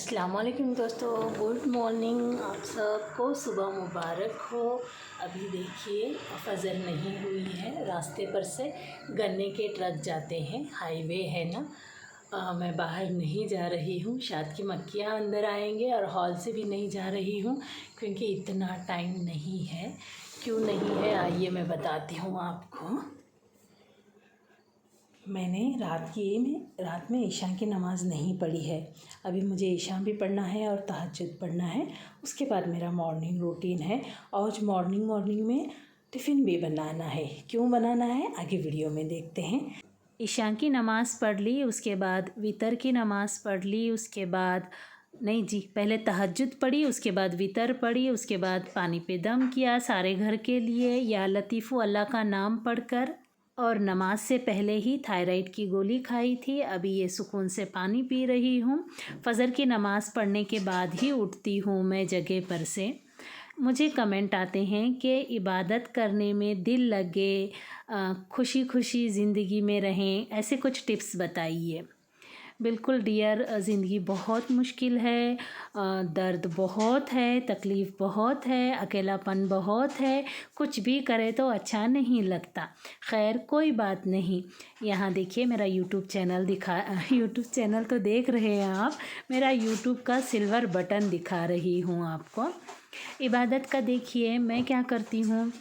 अस्सलाम वालेकुम दोस्तों, गुड मॉर्निंग। आप सबको सुबह मुबारक हो। अभी देखिए फजर नहीं हुई है। रास्ते पर से गन्ने के ट्रक जाते हैं, हाईवे है ना। मैं बाहर नहीं जा रही हूँ, शायद कि मक्खियाँ अंदर आएंगे, और हॉल से भी नहीं जा रही हूँ क्योंकि इतना टाइम नहीं है। क्यों नहीं है आइए मैं बताती हूँ आपको। मैंने रात में ईशा की नमाज़ नहीं पढ़ी है। अभी मुझे ईशा भी पढ़ना है और तहज्जुद पढ़ना है। उसके बाद मेरा मॉर्निंग रूटीन है, और मॉर्निंग में टिफ़िन भी बनाना है। क्यों बनाना है आगे वीडियो में देखते हैं। ईशा की नमाज़ पढ़ ली, उसके बाद वितर की नमाज़ पढ़ ली, उसके बाद नहीं जी, पहले तहज्जुद पढ़ी, उसके बाद वितर पढ़ी, उसके बाद पानी पे दम किया सारे घर के लिए, या लतीफ़ु अल्लाह का नाम पढ़कर, और नमाज से पहले ही थायराइड की गोली खाई थी। अभी ये सुकून से पानी पी रही हूँ। फ़जर की नमाज़ पढ़ने के बाद ही उठती हूँ मैं जगह पर से। मुझे कमेंट आते हैं कि इबादत करने में दिल लगे, खुशी खुशी ज़िंदगी में रहें, ऐसे कुछ टिप्स बताइए। बिल्कुल डियर, ज़िंदगी बहुत मुश्किल है, दर्द बहुत है, तकलीफ़ बहुत है, अकेलापन बहुत है, कुछ भी करे तो अच्छा नहीं लगता। खैर कोई बात नहीं। यहाँ देखिए मेरा यूट्यूब चैनल तो देख रहे हैं आप। मेरा यूट्यूब का सिल्वर बटन दिखा रही हूँ आपको। इबादत का देखिए मैं क्या करती हूँ।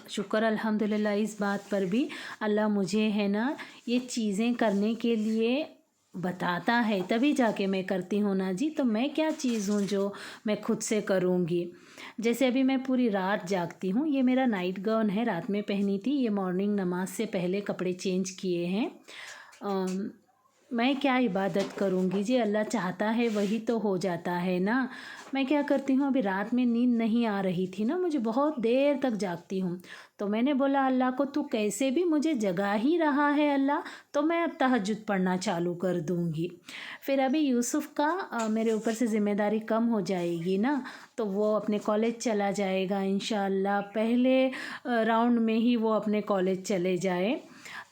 शुक्र अल्हम्दुलिल्लाह इस बात पर भी, अल्लाह मुझे है ना ये चीज़ें करने के लिए बताता है, तभी जाके मैं करती हूँ ना जी। तो मैं क्या चीज़ हूँ जो मैं खुद से करूँगी। जैसे अभी मैं पूरी रात जागती हूँ। ये मेरा नाइट गाउन है, रात में पहनी थी। ये मॉर्निंग नमाज से पहले कपड़े चेंज किए हैं। मैं क्या इबादत करूँगी जी, अल्लाह चाहता है वही तो हो जाता है ना। मैं क्या करती हूँ, अभी रात में नींद नहीं आ रही थी ना, मुझे बहुत देर तक जागती हूँ। तो मैंने बोला अल्लाह को, तू कैसे भी मुझे जगा ही रहा है अल्लाह, तो मैं अब तहज्जुद पढ़ना चालू कर दूँगी। फिर अभी यूसुफ़ का मेरे ऊपर से ज़िम्मेदारी कम हो जाएगी ना, तो वो अपने कॉलेज चला जाएगा इंशाअल्लाह। पहले राउंड में ही वो अपने कॉलेज चले जाए,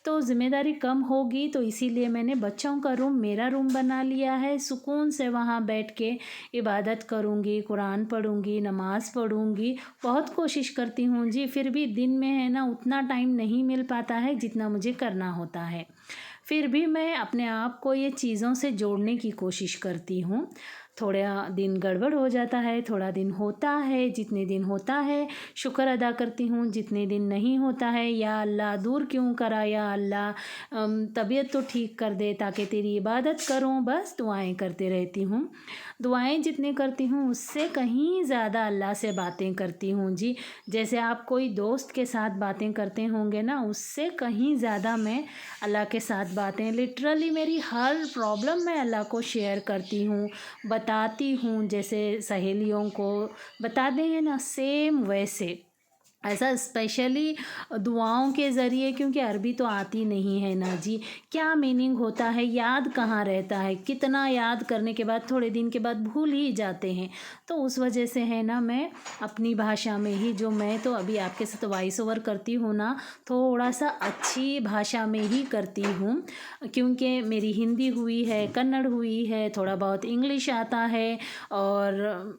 तो ज़िम्मेदारी कम होगी। तो इसीलिए मैंने बच्चों का रूम मेरा रूम बना लिया है। सुकून से वहाँ बैठ के इबादत करूँगी, कुरान पढ़ूँगी, नमाज़ पढ़ूँगी। बहुत कोशिश करती हूँ जी, फिर भी दिन में है ना उतना टाइम नहीं मिल पाता है जितना मुझे करना होता है। फिर भी मैं अपने आप को ये चीज़ों से जोड़ने की कोशिश करती हूँ। थोड़ा दिन गड़बड़ हो जाता है, थोड़ा दिन होता है, जितने दिन होता है शुक्र अदा करती हूँ, जितने दिन नहीं होता है या अल्लाह दूर क्यों करा, या अल्लाह तबीयत तो ठीक कर दे ताकि तेरी इबादत करूँ, बस दुआएं करते रहती हूँ। दुआएं जितनी करती हूँ उससे कहीं ज़्यादा अल्लाह से बातें करती हूँ जी। जैसे आप कोई दोस्त के साथ बातें करते होंगे ना, उससे कहीं ज़्यादा मैं अल्लाह के साथ बातें, लिटरली मेरी हर प्रॉब्लम मैं अल्लाह को शेयर करती हूँ, बताती हूँ। जैसे सहेलियों को बताते हैं ना, सेम वैसे ऐसा स्पेशली दुआओं के ज़रिए, क्योंकि अरबी तो आती नहीं है ना जी। क्या मीनिंग होता है, याद कहाँ रहता है, कितना याद करने के बाद थोड़े दिन के बाद भूल ही जाते हैं। तो उस वजह से है ना मैं अपनी भाषा में ही, जो मैं तो अभी आपके साथ वॉइस ओवर करती हूँ ना, थोड़ा सा अच्छी भाषा में ही करती हूँ, क्योंकि मेरी हिंदी हुई है, कन्नड़ हुई है, थोड़ा बहुत इंग्लिश आता है, और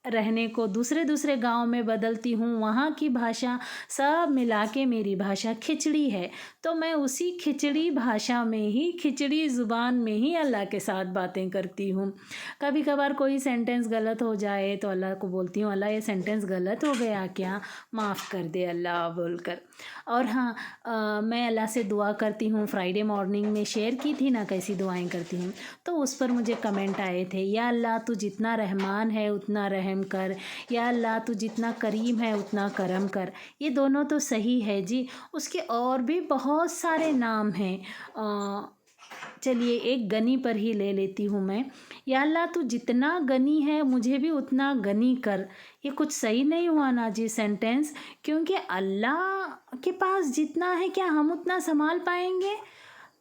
रहने को दूसरे गांव में बदलती हूँ, वहाँ की भाषा सब मिला के मेरी भाषा खिचड़ी है। तो मैं उसी खिचड़ी भाषा में ही, खिचड़ी ज़ुबान में ही अल्लाह के साथ बातें करती हूँ। कभी कभार कोई सेंटेंस गलत हो जाए तो अल्लाह को बोलती हूँ, अल्लाह ये सेंटेंस गलत हो गया क्या, माफ़ कर दे अल्लाह बोलकर। और हाँ, मैं अल्लाह से दुआ करती हूँ। फ्राइडे मॉर्निंग में शेयर की थी ना कैसी दुआएं करती हूँ, तो उस पर मुझे कमेंट आए थे, या अल्लाह तू जितना रहमान है उतना रहम कर, या अल्लाह तू जितना करीम है उतना करम कर। ये दोनों तो सही है जी, उसके और भी बहुत सारे नाम हैं। चलिए एक गनी पर ही ले लेती हूँ मैं। या अल्लाह तू जितना गनी है मुझे भी उतना गनी कर। ये कुछ सही नहीं हुआ ना जी सेंटेंस, क्योंकि अल्लाह के पास जितना है क्या हम उतना संभाल पाएंगे।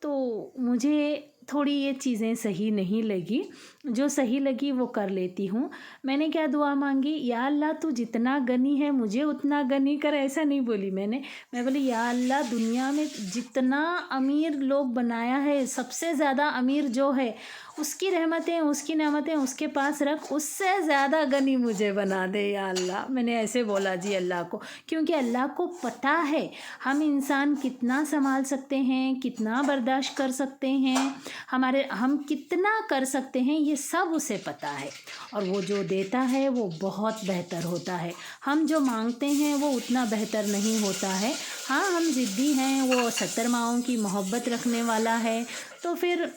तो मुझे थोड़ी ये चीज़ें सही नहीं लगी, जो सही लगी वो कर लेती हूँ। मैंने क्या दुआ मांगी, या अल्लाह तू जितना गनी है मुझे उतना गनी कर, ऐसा नहीं बोली मैंने। मैं बोली या अल्लाह दुनिया में जितना अमीर लोग बनाया है, सबसे ज़्यादा अमीर जो है उसकी रहमतें, उसकी नेमतें उसके पास रख, उससे ज़्यादा गनी मुझे बना दे या अल्लाह। मैंने ऐसे बोला जी अल्लाह को, क्योंकि अल्लाह को पता है हम इंसान कितना संभाल सकते हैं, कितना बर्दाश्त कर सकते हैं, हम कितना कर सकते हैं, ये सब उसे पता है। और वो जो देता है वो बहुत बेहतर होता है। हम जो मांगते हैं वो उतना बेहतर नहीं होता है। हाँ, हम ज़िद्दी हैं, वो 70 माओं की मोहब्बत रखने वाला है, तो फिर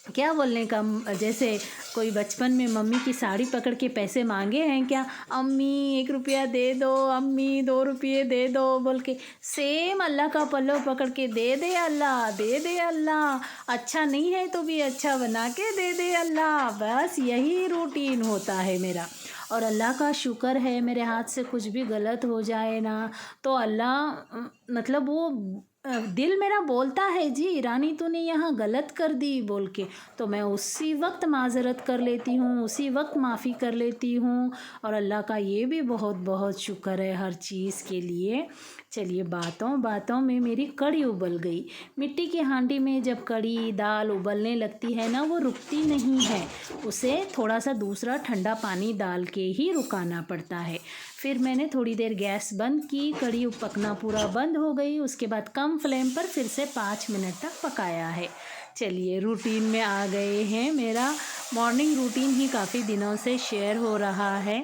क्या बोलने का, जैसे कोई बचपन में मम्मी की साड़ी पकड़ के पैसे मांगे हैं क्या, अम्मी 1 रुपया दे दो, अम्मी 2 रुपये दे दो बोल के, सेम अल्लाह का पल्लव पकड़ के दे दे अल्लाह, दे दे अल्लाह, अच्छा नहीं है तो भी अच्छा बना के दे दे अल्लाह। बस यही रूटीन होता है मेरा। और अल्लाह का शुक्र है, मेरे हाथ से कुछ भी गलत हो जाए ना तो अल्लाह मतलब वो दिल मेरा बोलता है जी रानी तूने यहाँ गलत कर दी बोल के, तो मैं उसी वक्त माज़रत कर लेती हूँ, उसी वक्त माफ़ी कर लेती हूँ। और अल्लाह का ये भी बहुत बहुत शुक्र है हर चीज़ के लिए। चलिए, बातों बातों में मेरी कड़ी उबल गई। मिट्टी की हांडी में जब कड़ी दाल उबलने लगती है ना, वो रुकती नहीं है, उसे थोड़ा सा दूसरा ठंडा पानी डाल के ही रुकाना पड़ता है। फिर मैंने थोड़ी देर गैस बंद की, कड़ी पकना पूरा बंद हो गई, उसके बाद कम फ्लेम पर फिर से 5 मिनट तक पकाया है। चलिए, रूटीन में आ गए हैं। मेरा मॉर्निंग रूटीन ही काफ़ी दिनों से शेयर हो रहा है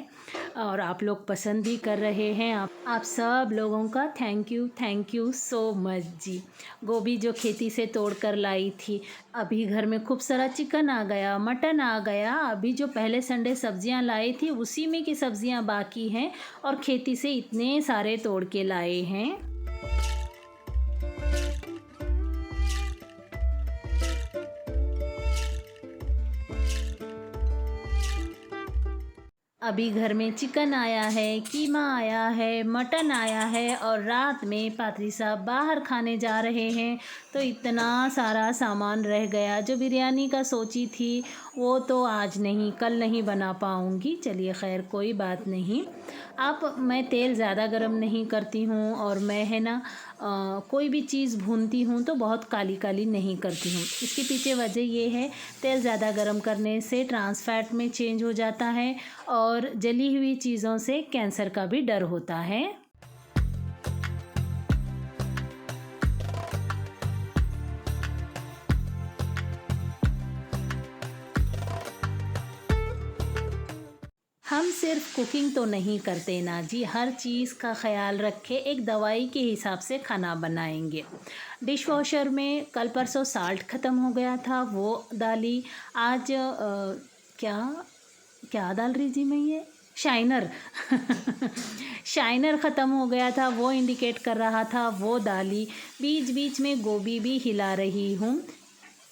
और आप लोग पसंद भी कर रहे हैं। आप सब लोगों का थैंक यू सो मच जी। गोभी जो खेती से तोड़ कर लाई थी, अभी घर में खूब सारा चिकन आ गया, मटन आ गया। अभी जो पहले संडे सब्जियां लाई थी उसी में की सब्जियां बाकी हैं और खेती से इतने सारे तोड़ के लाए हैं। अभी घर में चिकन आया है, कीमा आया है, मटन आया है और रात में पादरी साहब बाहर खाने जा रहे हैं, तो इतना सारा सामान रह गया। जो बिरयानी का सोची थी वो तो आज नहीं, कल नहीं बना पाऊँगी। चलिए खैर, कोई बात नहीं। मैं तेल ज़्यादा गरम नहीं करती हूँ और मैं है ना कोई भी चीज़ भूनती हूँ तो बहुत काली काली नहीं करती हूँ। इसके पीछे वजह ये है, तेल ज़्यादा गरम करने से ट्रांस फैट में चेंज हो जाता है और जली हुई चीज़ों से कैंसर का भी डर होता है। हम सिर्फ कुकिंग तो नहीं करते ना जी, हर चीज़ का ख्याल रखे, एक दवाई के हिसाब से खाना बनाएंगे। डिश वॉशर में कल परसों साल्ट ख़त्म हो गया था, वो डाली। आज क्या क्या डाल रही जी मैं, ये शाइनर शाइनर ख़त्म हो गया था, वो इंडिकेट कर रहा था, वो डाली। बीच बीच में गोभी भी हिला रही हूँ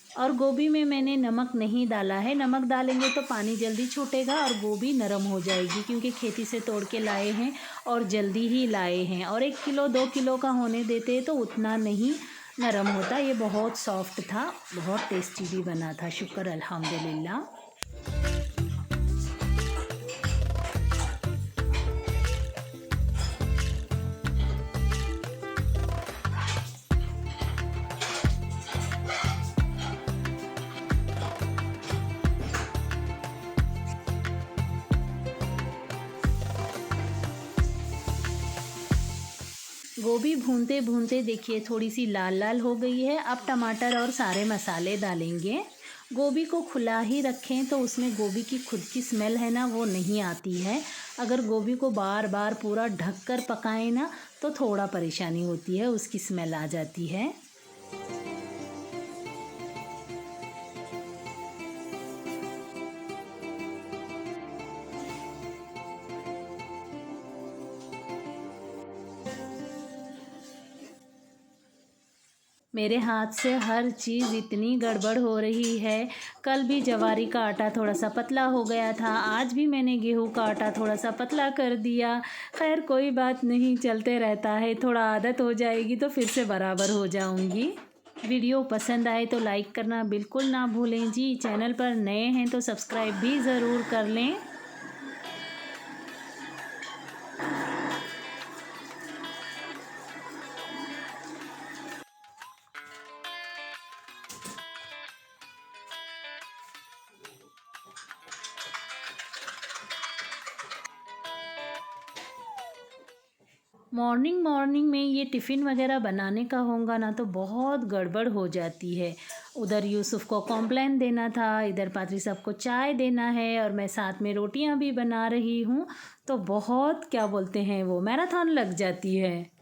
और गोभी में मैंने नमक नहीं डाला है। नमक डालेंगे तो पानी जल्दी छूटेगा और गोभी नरम हो जाएगी, क्योंकि खेती से तोड़ के लाए हैं और जल्दी ही लाए हैं। और 1 किलो 2 किलो का होने देते तो उतना नहीं नरम होता। ये बहुत सॉफ्ट था, बहुत टेस्टी भी बना था, शुक्र अल्हम्दुलिल्लाह। गोभी भूनते भूनते देखिए थोड़ी सी लाल लाल हो गई है। अब टमाटर और सारे मसाले डालेंगे। गोभी को खुला ही रखें तो उसमें गोभी की खुद की स्मेल है ना, वो नहीं आती है। अगर गोभी को बार बार पूरा ढक कर पकाएं ना तो थोड़ा परेशानी होती है, उसकी स्मेल आ जाती है। मेरे हाथ से हर चीज़ इतनी गड़बड़ हो रही है। कल भी जवारी का आटा थोड़ा सा पतला हो गया था, आज भी मैंने गेहूं का आटा थोड़ा सा पतला कर दिया। खैर कोई बात नहीं, चलते रहता है, थोड़ा आदत हो जाएगी तो फिर से बराबर हो जाऊंगी। वीडियो पसंद आए तो लाइक करना बिल्कुल ना भूलें जी। चैनल पर नए हैं तो सब्सक्राइब भी ज़रूर कर लें। मॉर्निंग मॉर्निंग में ये टिफ़िन वगैरह बनाने का होगा ना तो बहुत गड़बड़ हो जाती है। उधर यूसुफ को कॉम्प्लेन देना था, इधर पादरी साहब को चाय देना है और मैं साथ में रोटियां भी बना रही हूँ। तो बहुत क्या बोलते हैं वो मैराथन लग जाती है।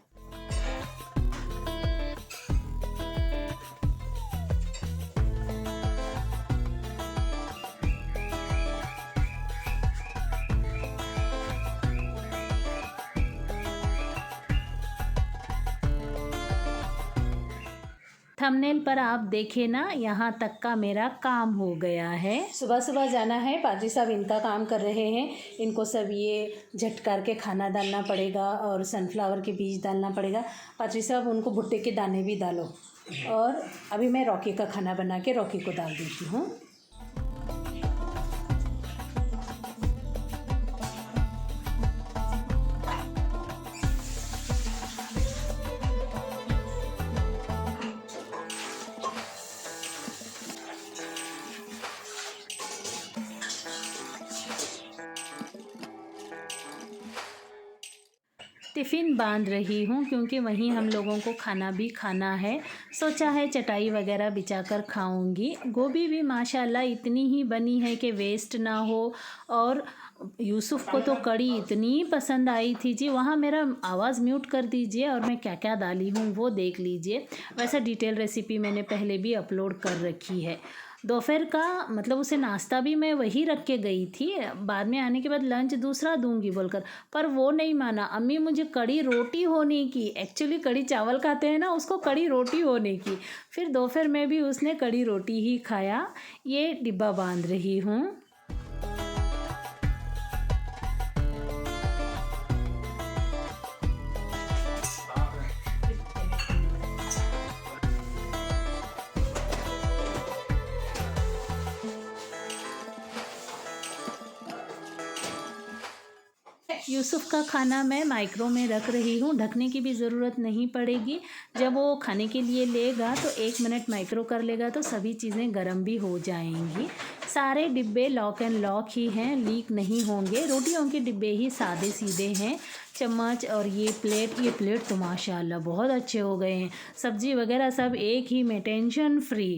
थंबनेल पर आप देखे ना, यहाँ तक का मेरा काम हो गया है। सुबह सुबह जाना है, पादरी साहब इनका काम कर रहे हैं। इनको सब ये झटकार के खाना डालना पड़ेगा और सनफ्लावर के बीज डालना पड़ेगा। पादरी साहब उनको भुट्टे के दाने भी डालो। और अभी मैं रॉकी का खाना बना के रॉकी को डाल देती हूँ। टिफ़िन बांध रही हूँ क्योंकि वहीं हम लोगों को खाना भी खाना है। सोचा है चटाई वगैरह बिछाकर खाऊंगी। गोभी भी माशाल्लाह इतनी ही बनी है कि वेस्ट ना हो। और यूसुफ को तो कड़ी इतनी पसंद आई थी जी। वहाँ मेरा आवाज़ म्यूट कर दीजिए और मैं क्या क्या डाली हूँ वो देख लीजिए। वैसा डिटेल रेसिपी मैंने पहले भी अपलोड कर रखी है। दोपहर का मतलब उसे नाश्ता भी मैं वही रख के गई थी, बाद में आने के बाद लंच दूसरा दूंगी बोलकर, पर वो नहीं माना। अम्मी मुझे कड़ी रोटी होने की, एक्चुअली कड़ी चावल खाते हैं ना, उसको कड़ी रोटी होने की। फिर दोपहर में भी उसने कड़ी रोटी ही खाया। ये डिब्बा बांध रही हूँ। यूसुफ का खाना मैं माइक्रो में रख रही हूँ, ढकने की भी ज़रूरत नहीं पड़ेगी। जब वो खाने के लिए लेगा तो 1 मिनट माइक्रो कर लेगा तो सभी चीज़ें गर्म भी हो जाएंगी। सारे डिब्बे लॉक एंड लॉक ही हैं, लीक नहीं होंगे। रोटियों के डिब्बे ही सादे सीधे हैं। चम्मच और ये प्लेट तो माशाल्लाह बहुत अच्छे हो गए हैं। सब्जी वगैरह सब एक ही में, टेंशन फ्री।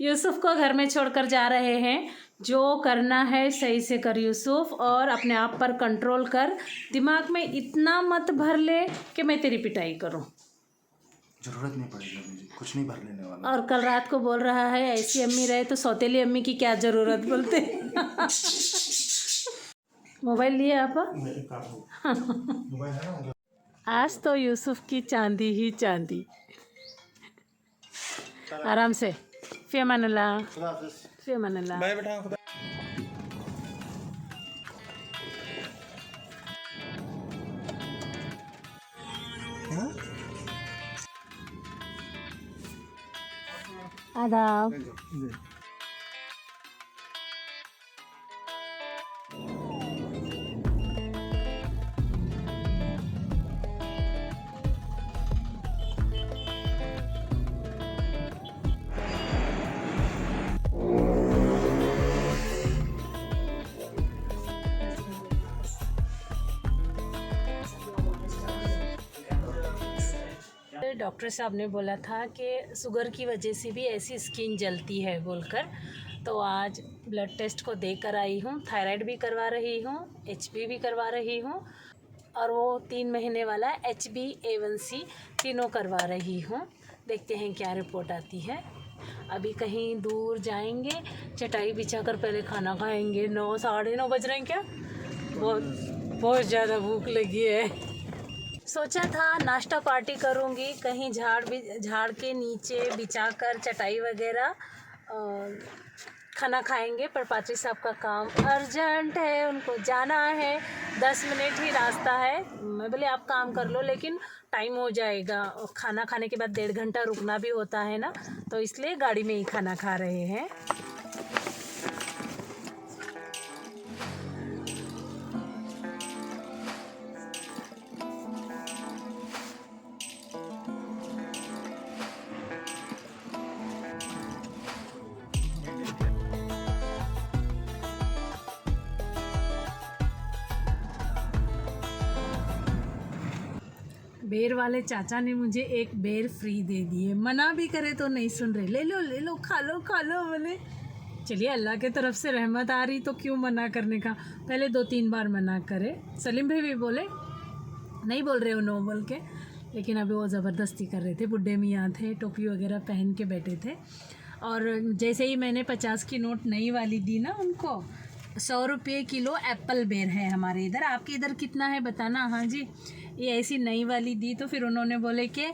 यूसुफ को घर में छोड़कर जा रहे हैं। जो करना है सही से कर यूसुफ, और अपने आप पर कंट्रोल कर। दिमाग में इतना मत भर ले कि मैं तेरी पिटाई करूं। जरूरत नहीं पड़ेगी मुझे, कुछ नहीं भर लेने वाला। और कल रात को बोल रहा है ऐसी अम्मी रहे तो सौतेली अम्मी की क्या ज़रूरत बोलते। मोबाइल लिए आप? आज तो यूसुफ की चांदी ही चांदी। आराम से। फी अमानुल्लाह। फी अमानुल्लाह। बाय बेटा। आदाब। डॉक्टर साहब ने बोला था कि शुगर की वजह से भी ऐसी स्किन जलती है बोलकर, तो आज ब्लड टेस्ट को देकर आई हूँ। थायराइड भी करवा रही हूँ, HB भी करवा रही हूँ, और वो 3 महीने वाला HB A1C तीनों करवा रही हूँ। देखते हैं क्या रिपोर्ट आती है। अभी कहीं दूर जाएंगे, चटाई बिछाकर पहले खाना खाएंगे। 9 साढ़े 9 बज रहे हैं क्या? बहुत ज़्यादा भूख लगी है। सोचा था नाश्ता पार्टी करूँगी, कहीं झाड़ के नीचे बिछाकर चटाई वगैरह खाना खाएंगे, पर पात्री साहब का काम अर्जेंट है, उनको जाना है, 10 मिनट ही रास्ता है। मैं बोले आप काम कर लो, लेकिन टाइम हो जाएगा, और खाना खाने के बाद 1.5 घंटा रुकना भी होता है ना, तो इसलिए गाड़ी में ही खाना खा रहे हैं। बेर वाले चाचा ने मुझे एक बेर फ्री दे दिए, मना भी करे तो नहीं सुन रहे, ले लो खा लो बोले। चलिए, अल्लाह के तरफ से रहमत आ रही तो क्यों मना करने का। पहले 2-3 बार मना करे, सलीम भाई भी बोले, नहीं बोल रहे हो नो बोल के, लेकिन अभी वो ज़बरदस्ती कर रहे थे। बुड्ढे मियाँ थे, टोपी वगैरह पहन के बैठे थे, और जैसे ही मैंने 50 की नोट नई वाली दी ना उनको, 100 रुपये किलो एप्पल बेर है हमारे इधर, आपके इधर कितना है बताना। हाँ जी, ये ऐसी नई वाली दी तो फिर उन्होंने बोले कि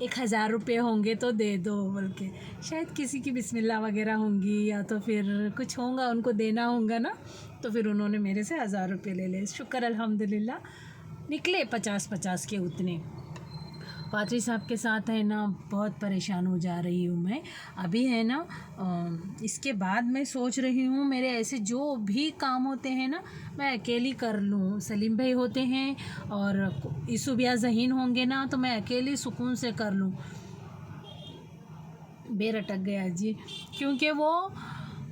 1000 रुपये होंगे तो दे दो बोल के। शायद किसी की बिस्मिल्लाह वगैरह होंगी, या तो फिर कुछ होगा, उनको देना होगा ना, तो फिर उन्होंने मेरे से 1000 रुपये ले ले। शुक्र अल्हम्दुलिल्लाह, निकले 50-50 के उतने। पात्री साहब के साथ है ना बहुत परेशान हो जा रही हूँ मैं अभी, है ना। इसके बाद मैं सोच रही हूँ मेरे ऐसे जो भी काम होते हैं ना मैं अकेली कर लूँ। सलीम भाई होते हैं और यूसुफ ज़हीन होंगे ना, तो मैं अकेली सुकून से कर लूँ। बेर अटक गया जी, क्योंकि वो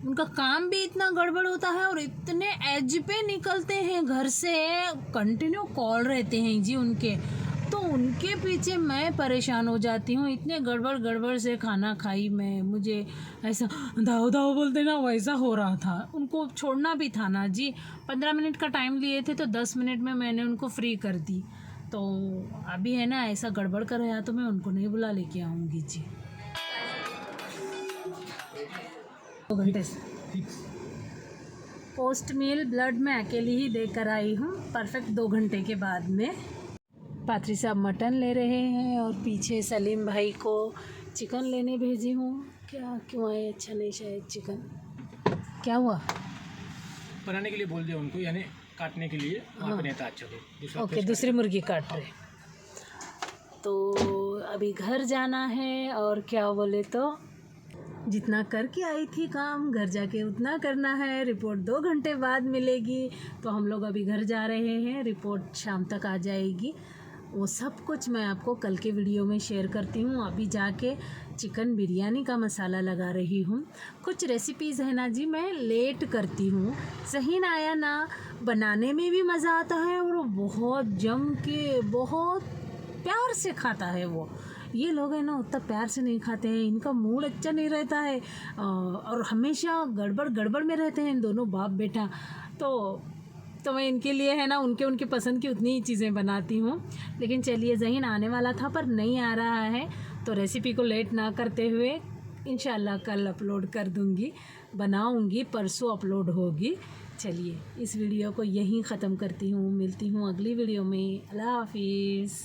उनका काम भी इतना गड़बड़ होता है और इतने एज पे निकलते हैं घर से, कंटिन्यू कॉल रहते हैं जी उनके, तो उनके पीछे मैं परेशान हो जाती हूँ। इतने गड़बड़ से खाना खाई मैं, मुझे ऐसा दाओ दाओ बोलते ना वैसा हो रहा था। उनको छोड़ना भी था ना जी, 15 मिनट का टाइम लिए थे तो 10 मिनट में मैंने उनको फ्री कर दी। तो अभी है ना ऐसा गड़बड़ कर रहा तो मैं उनको नहीं बुला लेके आऊँगी जी। 2 घंटे से पोस्ट मील ब्लड में अकेली ही देकर आई हूँ, परफेक्ट 2 घंटे के बाद में। पात्री साहब मटन ले रहे हैं और पीछे सलीम भाई को चिकन लेने भेजी हूँ। क्या क्यों आए, अच्छा नहीं शायद चिकन, क्या हुआ? बनाने के लिए बोल दिया उनको, यानी काटने के लिए वहाँ पे नेता अच्छा ओके, दूसरी मुर्गी काट रहे। तो अभी घर जाना है, और क्या बोले तो जितना करके आई थी काम घर जाके उतना करना है। रिपोर्ट 2 घंटे बाद मिलेगी, तो हम लोग अभी घर जा रहे हैं, रिपोर्ट शाम तक आ जाएगी। वो सब कुछ मैं आपको कल के वीडियो में शेयर करती हूँ। अभी जाके चिकन बिरयानी का मसाला लगा रही हूँ। कुछ रेसिपीज़ है ना जी मैं लेट करती हूँ, सही ना आया ना, बनाने में भी मज़ा आता है और बहुत जम के बहुत प्यार से खाता है वो। ये लोग हैं ना उतना प्यार से नहीं खाते हैं, इनका मूड अच्छा नहीं रहता है और हमेशा गड़बड़ में रहते हैं इन दोनों बाप बेटा। तो मैं इनके लिए है ना उनके पसंद की उतनी ही चीज़ें बनाती हूँ। लेकिन चलिए, ज़हीन आने वाला था पर नहीं आ रहा है, तो रेसिपी को लेट ना करते हुए इंशाल्लाह कल अपलोड कर दूँगी, बनाऊँगी, परसों अपलोड होगी। चलिए, इस वीडियो को यहीं ख़त्म करती हूँ, मिलती हूँ अगली वीडियो में। अल्लाह हाफिज़।